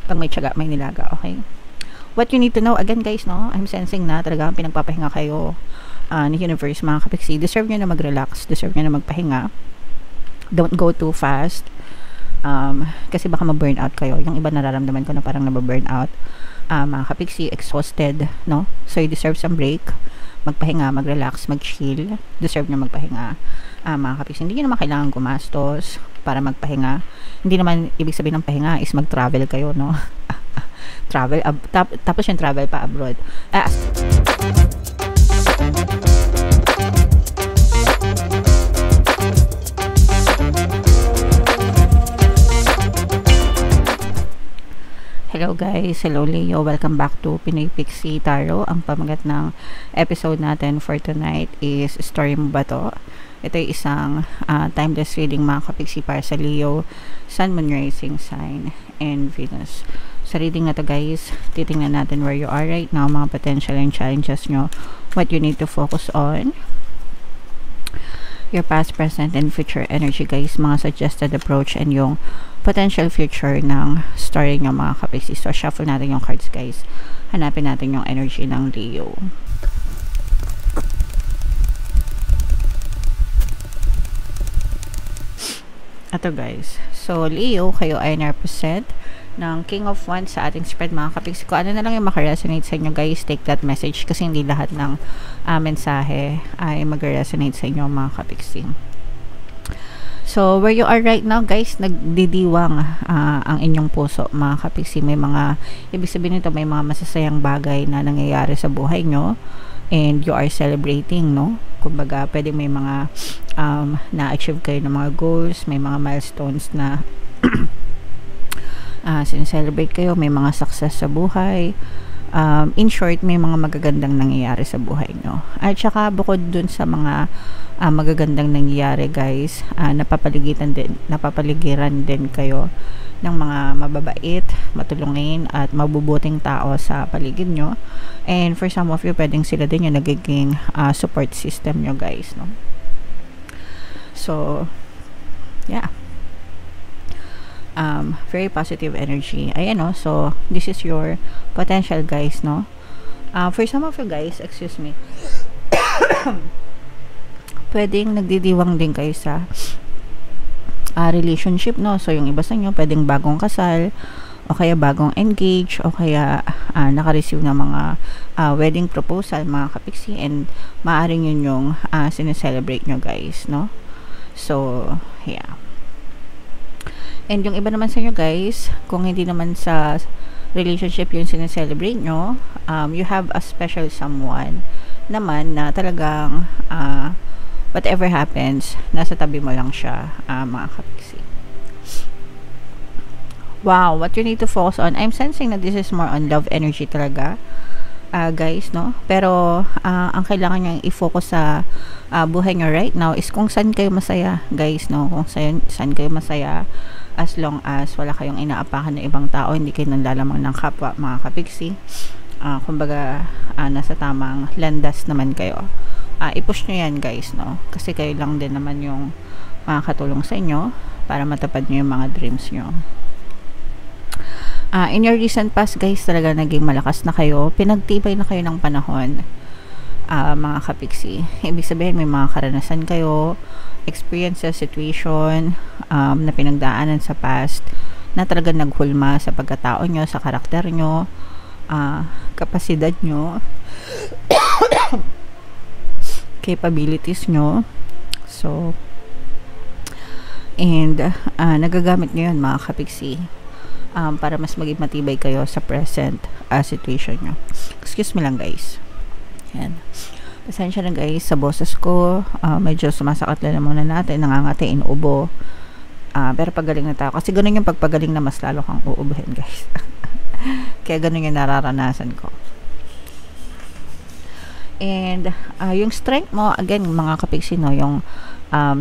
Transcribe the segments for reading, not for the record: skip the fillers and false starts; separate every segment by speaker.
Speaker 1: Pag may tiyaga, may nilaga, okay? What you need to know, again guys, no, I'm sensing na talagang pinagpapahinga kayo ni universe, mga kapiksi. Deserve nyo na mag-relax, deserve nyo na magpahinga. Don't go too fast. Kasi baka ma-burnout kayo. Yung iba nararamdaman ko na parang na-burnout. Mga kapiksi, exhausted, no? So you deserve some break. Magpahinga, mag-relax, mag-chill. Deserve nyo magpahinga. Mga kapiksi, hindi nyo naman kailangan gumastos para magpahinga. Hindi naman ibig sabihin ng pahinga is mag-travel kayo, no? Travel, tapos yung travel pa abroad. Hello guys, hello Leo, welcome back to Pinoy Pixie Tarot. Ang pamagat ng episode natin for tonight is Story Mo Ba To? Ito ay isang timeless reading, mga kapiksi, para sa Leo, Sun, Moon, Rising Sign, and Venus. Sa reading na to guys, titingnan natin where you are right now, mga potential and challenges nyo, what you need to focus on, your past, present, and future energy guys, mga suggested approach, and yung potential future ng story nyo, mga kapiksi. So shuffle natin yung cards guys, hanapin natin yung energy ng Leo. Ito guys, so Leo, kayo ay na-represent ng King of Wands sa ating spread, mga kapiksi. Kung ano na lang yung makaresonate sa inyo guys, take that message, kasi hindi lahat ng mensahe ay mag-resonate sa inyo, mga kapiksi. So where you are right now guys, nagdidiwang ang inyong puso, mga kapiksi. May mga, ibig sabihin nito, may mga masasayang bagay na nangyayari sa buhay nyo, and you are celebrating, no? Kumbaga, pwede may mga na-achieve kayo ng mga goals, may mga milestones na sincelebrate kayo, may mga success sa buhay. In short, may mga magagandang nangyayari sa buhay nyo. At saka, bukod dun sa mga magagandang nangyayari guys, napapaligiran din kayo ng mga mababait, matulungin, at mabubuting tao sa paligid nyo. And for some of you, pwedeng sila din yung nagiging support system nyo guys, no? So, yeah. Very positive energy. Ayan, no? So, this is your potential guys, no? For some of you guys, excuse me, pwedeng nagdidiwang din kayo sa relationship, no? So, yung iba sa inyo, pwedeng bagong kasal, o kaya bagong engage, o kaya naka-receive ng mga wedding proposal, mga kapiksi, and maaaring yun yung sineselebrate nyo guys, no? So, yeah. And yung iba naman sa inyo guys, kung hindi naman sa relationship yung sineselebrate nyo, you have a special someone naman na talagang whatever happens, nasa tabi mo lang siya, mga kapiksi. Wow, what you need to focus on, I'm sensing that this is more on love energy talaga, guys, no? Pero ang kailangan nyo i-focus sa buhay nyo right now is kung saan kayo masaya guys, no? Kung saan kayo masaya, as long as wala kayong inaapakan ng ibang tao, hindi kayo nanlalamang ng kapwa, mga kapiksi. Kumbaga, nasa tamang landas naman kayo. I-push nyo yan guys, no? Kasi kayo lang din naman yung makakatulong sa inyo para matapad nyo yung mga dreams nyo. In your recent past guys, talaga naging malakas na kayo, pinagtibay na kayo ng panahon, mga kapiksi. Ibig sabihin, may mga karanasan kayo, experiences, situation na pinagdaanan sa past na talaga naghulma sa pagkatao nyo, sa karakter nyo, kapasidad nyo, capabilities nyo. So, and nagagamit nyo yun, mga kapiksi, para mas maging matibay kayo sa present situation nyo. Excuse me lang guys. Yan. Pasensya na guys sa boses ko, medyo sumasakit lang muna natin, nangangati, inuubo, pero pagaling na tayo, kasi ganun yung pagpagaling na mas lalo kang uubuhin guys. Kaya ganun yung nararanasan ko. And yung strength mo, again mga kapiksi, no, yung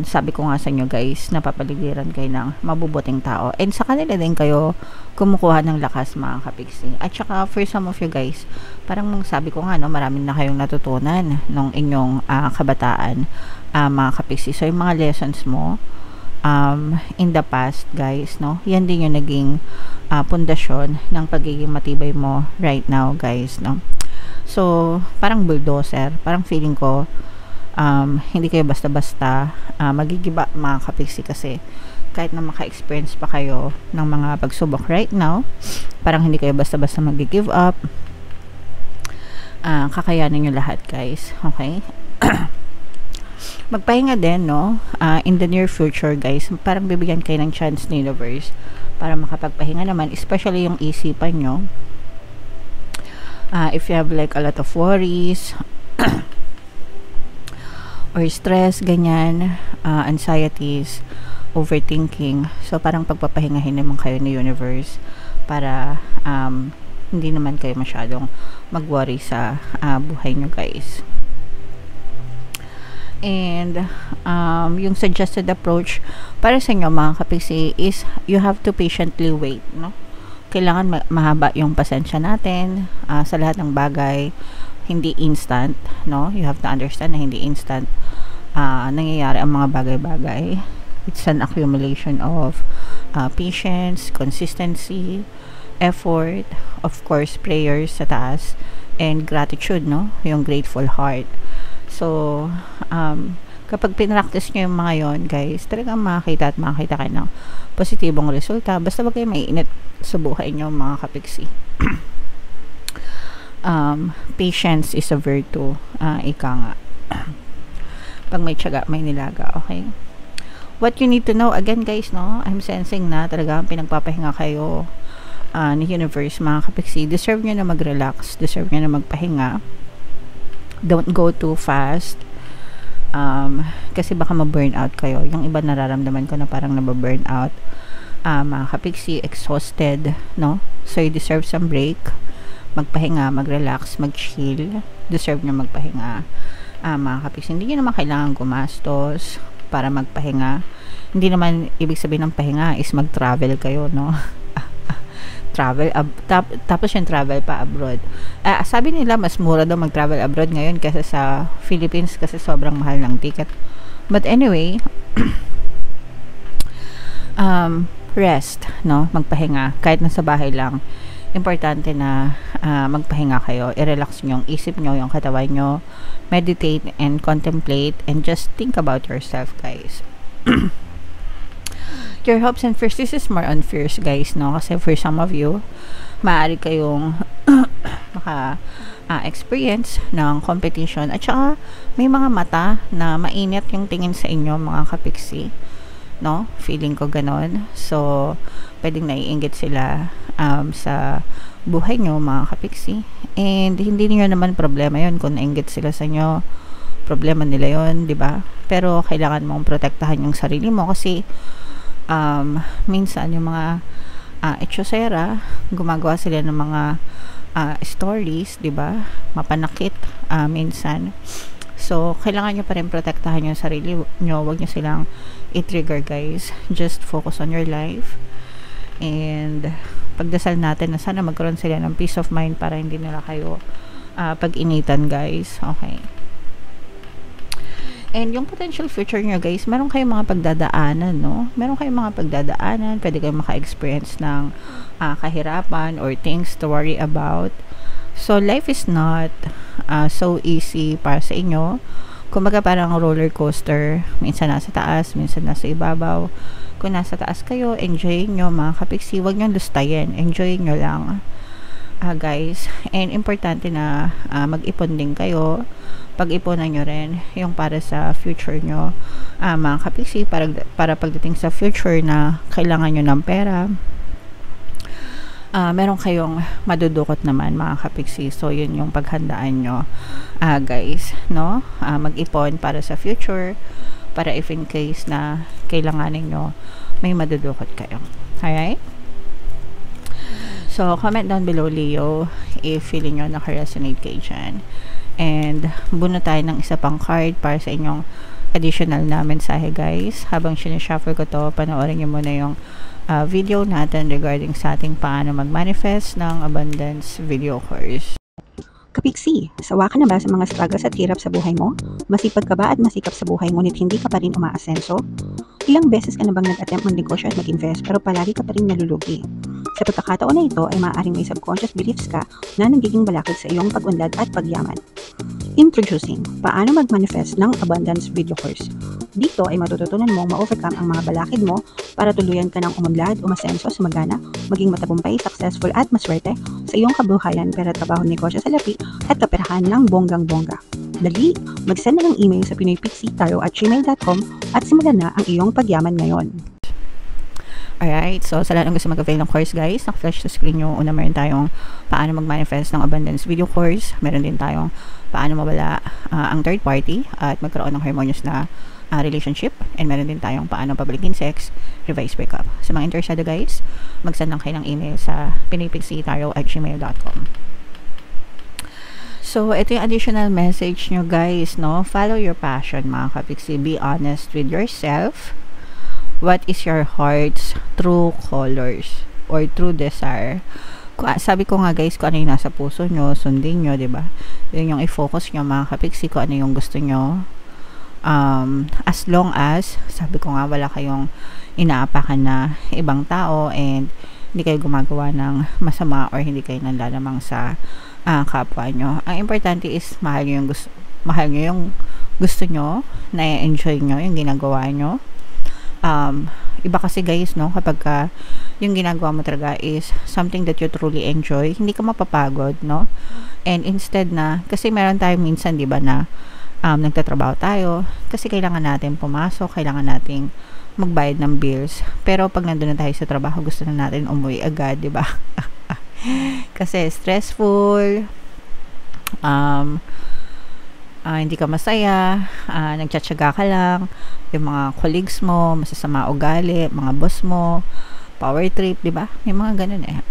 Speaker 1: sabi ko nga sa inyo guys, napapaligiran kayo ng mabubuting tao, and sa kanila din kayo kumukuha ng lakas, mga kapiksi. At saka for some of you guys, parang sabi ko nga, no, marami na kayong natutunan nung inyong kabataan, mga kapiksi. So yung mga lessons mo in the past guys, no, yan din yung naging pundasyon ng pagiging matibay mo right now, guys, no? So, parang bulldozer. Parang feeling ko, hindi kayo basta-basta magigiba, mga kapiksi, kasi kahit na maka-experience pa kayo ng mga pagsubok right now, parang hindi kayo basta-basta mag-give up. Kakayanin nyo lahat, guys. Okay? Magpahinga din, no? In the near future, guys, parang bibigyan kayo ng chance ni universe para makapagpahinga naman, especially yung isipan nyo. If you have like a lot of worries or stress, ganyan, anxieties, overthinking, so parang pagpapahingahin naman kayo ni universe para hindi naman kayo masyadong mag-worry sa buhay nyo, guys. And yung suggested approach para sa inyo, mga kapiksi, is you have to patiently wait, no? Kailangan mahaba yung pasensya natin sa lahat ng bagay. Hindi instant, no? You have to understand na hindi instant nangyayari ang mga bagay-bagay. It's an accumulation of patience, consistency, effort, of course, prayers sa taas, and gratitude, no? Yung grateful heart. So, kapag pinractice nyo yung mga yon, guys, talagang makakita kayo ng positibong resulta. Basta wag kayo maiinit sa buhay nyo, mga kapiksi. Patience is a virtue. Ika nga. Pag may tiyaga, may nilaga. Okay? What you need to know, again, guys, no? I'm sensing na talagang pinagpapahinga kayo ni universe, mga kapiksi. Deserve nyo na mag-relax. Deserve nyo na magpahinga. Don't go too fast. Kasi baka ma-burn out kayo. Yung iba nararamdaman ko na parang nababurn out. Mga kapiksi, exhausted, no? So you deserve some break. Magpahinga, mag-relax, mag-chill. Deserve nyo magpahinga. Mga kapiksi, hindi nyo naman kailangan gumastos para magpahinga. Hindi naman ibig sabihin ng pahinga is mag-travel kayo, no? Travel tapos yung travel pa abroad. Sabi nila mas mura daw mag-travel abroad ngayon kaysa sa Philippines kasi sobrang mahal ng ticket. But anyway, rest, no? Magpahinga kahit nasa bahay lang. Importante na magpahinga kayo. I-relax nyo yung isip nyo, yung katawan nyo. Meditate and contemplate and just think about yourself, guys. Your hopes and fears, this is more on fears, guys, no? Kasi for some of you, maaari kayong experience ng competition at saka may mga mata na mainit yung tingin sa inyo, mga kapiksi, no? Feeling ko ganon. So, pwedeng naiinggit sila sa buhay nyo, mga kapiksi. And hindi niyo naman problema yon kung nainggit sila sa inyo. Problema nila yon, di ba? Pero kailangan mong protektahan yung sarili mo kasi minsan yung mga echosera, gumagawa sila ng mga stories, di ba? Mapanakit minsan. So, kailangan nyo pa rin protektahan yung sarili nyo. Huwag nyo silang i-trigger, guys. Just focus on your life. And pagdasal natin na sana magkaroon sila ng peace of mind para hindi nila kayo pag-initan, guys. Okay. And yung potential future nyo, guys, meron kayong mga pagdadaanan, no? Meron kayong mga pagdadaanan, pwede kayong maka-experience ng kahirapan or things to worry about. So, life is not so easy para sa inyo. Kumbaga parang roller coaster, minsan nasa taas, minsan nasa ibabaw. Kung nasa taas kayo, enjoy nyo, mga kapiksi, huwag nyo lustayin, enjoy nyo lang, guys. And importante na mag-ipon din kayo. Pag-ipunan nyo rin yung para sa future nyo, mga kapiksi, para pagdating sa future na kailangan nyo ng pera, meron kayong madudukot naman, mga kapiksi. So yun yung paghandaan nyo, guys, no? Mag-ipon para sa future, para if in case na kailanganin nyo, may madudukot kayo. Alright? So comment down below, Leo, if feeling nyo naka-resonate kayo dyan. And buno tayo ng isa pang card para sa inyong additional na mensahe, guys. Habang sineshuffle ko to, panoorin nyo muna yung video natin regarding sa ating paano mag-manifest ng abundance video course.
Speaker 2: Kapiksi, sawa ka na ba sa mga struggles at hirap sa buhay mo? Masipag ka ba at masikap sa buhay ngunit hindi ka pa rin umaasenso? Ilang beses ka na bang nag-attempt ng negosyo at mag-invest pero palagi ka pa rin nalulugi? Sa Sa pagkakataon na ito ay maaaring may subconscious beliefs ka na nagiging balakid sa iyong pag-unlad at pagyaman. Introducing, paano mag-manifest ng abundance video course. Dito ay matututunan mong ma-overcome ang mga balakid mo para tuluyan ka ng umunlad, umasenso, sumagana, maging matagumpay, successful at maswerte sa iyong kabuhayan, pera, trabaho, negosyo, salapi at kaperahan ng bonggang-bongga. Dali, mag-send na ng email sa pinoypixie@gmail.com at simulan na ang iyong pagyaman ngayon.
Speaker 1: Alright, so sa lahat ng gusto mag-avail ng course guys, naka-flash sa screen nyo. Una, meron tayong paano mag-manifest ng abundance video course. Meron din tayong paano mawala ang third party at magkaroon ng harmonious na relationship. And meron din tayong paano pabalikin sex, revise breakup. Sa mga interesado guys, mag-send lang kayo ng email sa pinoypixie@gmail.com. So, ito yung additional message nyo guys, no? Follow your passion mga kapixie. Be honest with yourself. What is your heart's true colors or true desire? Sabi ko nga guys, kung ano yung nasa puso nyo, sundin nyo, diba? Yun yung i-focus nyo mga kapixie, kung ano yung gusto nyo. As long as, sabi ko nga, wala kayong inaapakan na ibang tao and hindi kayo gumagawa ng masama or hindi kayo nanlalamang sa kapwa nyo. Ang importante is mahal nyo yung gusto nyo, na-enjoy nyo yung ginagawa nyo. Iba kasi guys, no, kapag yung ginagawa mo talaga is something that you truly enjoy, hindi ka mapapagod, no? And instead na, kasi meron tayo minsan, di ba, na nagtatrabaho tayo, kasi kailangan natin pumasok, kailangan nating magbayad ng bills, pero pag nandun na tayo sa trabaho, gusto na natin umuwi agad, di ba? Kasi stressful, hindi ka masaya, nagtsatsaga ka lang, yung mga colleagues mo, masasama ugali, mga boss mo, power trip, di ba? May mga ganun eh.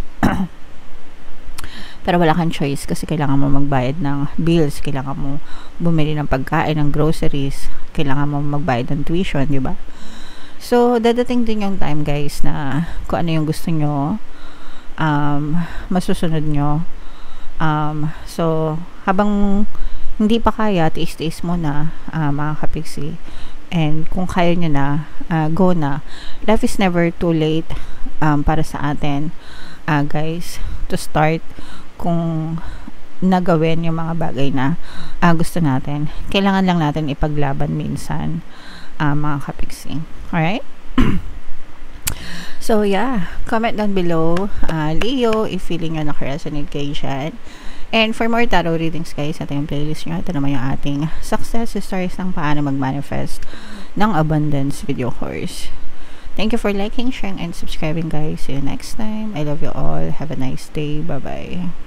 Speaker 1: Pero wala kang choice kasi kailangan mo magbayad ng bills, kailangan mo bumili ng pagkain, ng groceries, kailangan mo magbayad ng tuition, di ba? So, dadating din yung time guys na kung ano yung gusto nyo, masusunod nyo. So, habang hindi pa kaya, tiis-tiis mo na mga kapixie. And kung kaya nyo na, go na. Life is never too late para sa atin, guys, to start kung nagawin yung mga bagay na gusto natin. Kailangan lang natin ipaglaban minsan, mga kapixie. Alright? So, yeah. Comment down below, Leo, if feeling nyo nakaresonate kayo dyan. And for more tarot readings guys, ito yung playlist nyo. Ito naman yung ating success stories ng paano mag-manifest ng abundance video course. Thank you for liking, sharing, and subscribing guys. See you next time. I love you all. Have a nice day. Bye-bye.